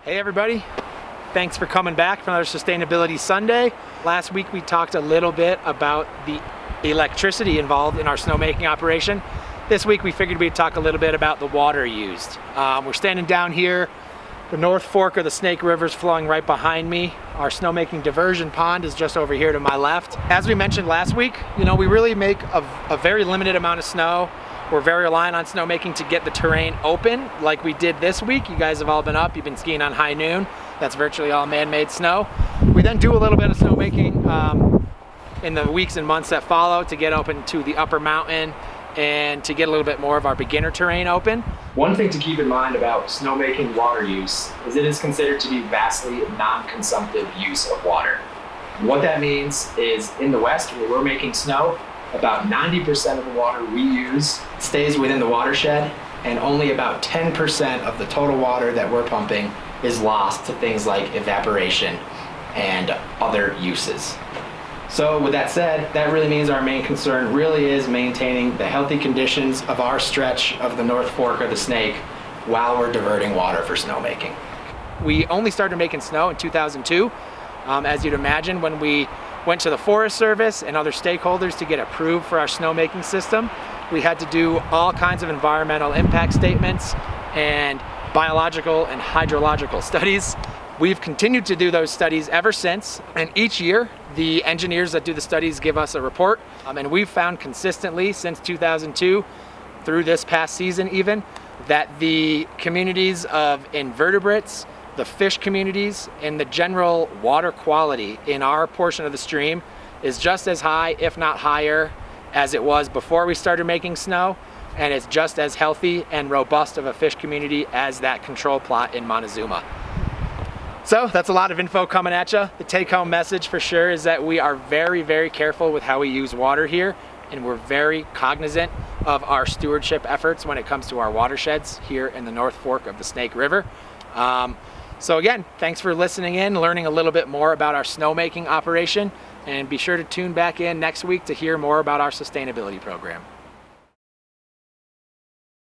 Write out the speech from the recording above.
Hey everybody, thanks for coming back for another Sustainability Sunday. Last week we talked a little bit about the electricity involved in our snowmaking operation. This week we figured we'd talk a little bit about the water used. We're standing down here. The North Fork of the Snake River is flowing right behind me. Our snowmaking diversion pond is just over here to my left. As we mentioned last week, we really make a very limited amount of snow. We're very reliant on snowmaking to get the terrain open like we did this week. You guys have all been up, you've been skiing on High Noon. That's virtually all man-made snow. We then do a little bit of snowmaking in the weeks and months that follow to get open to the upper mountain and to get a little bit more of our beginner terrain open. One thing to keep in mind about snowmaking water use is it is considered to be vastly non-consumptive use of water. And what that means is in the West, where we're making snow, about 90% of the water we use stays within the watershed, and only about 10% of the total water that we're pumping is lost to things like evaporation and other uses. So with that said, that really means our main concern really is maintaining the healthy conditions of our stretch of the North Fork of the Snake while we're diverting water for snowmaking. We only started making snow in 2002. As you'd imagine, when we went to the Forest Service and other stakeholders to get approved for our snowmaking system, we had to do all kinds of environmental impact statements and biological and hydrological studies. We've continued to do those studies ever since, and each year the engineers that do the studies give us a report, and we've found consistently since 2002 through this past season even that the communities of invertebrates, the fish communities, and the general water quality in our portion of the stream is just as high, if not higher, as it was before we started making snow, and it's just as healthy and robust of a fish community as that control plot in Montezuma. So that's a lot of info coming at you. The take-home message for sure is that we are very, very careful with how we use water here, and we're very cognizant of our stewardship efforts when it comes to our watersheds here in the North Fork of the Snake River. So again, thanks for listening in, learning a little bit more about our snowmaking operation, and be sure to tune back in next week to hear more about our sustainability program.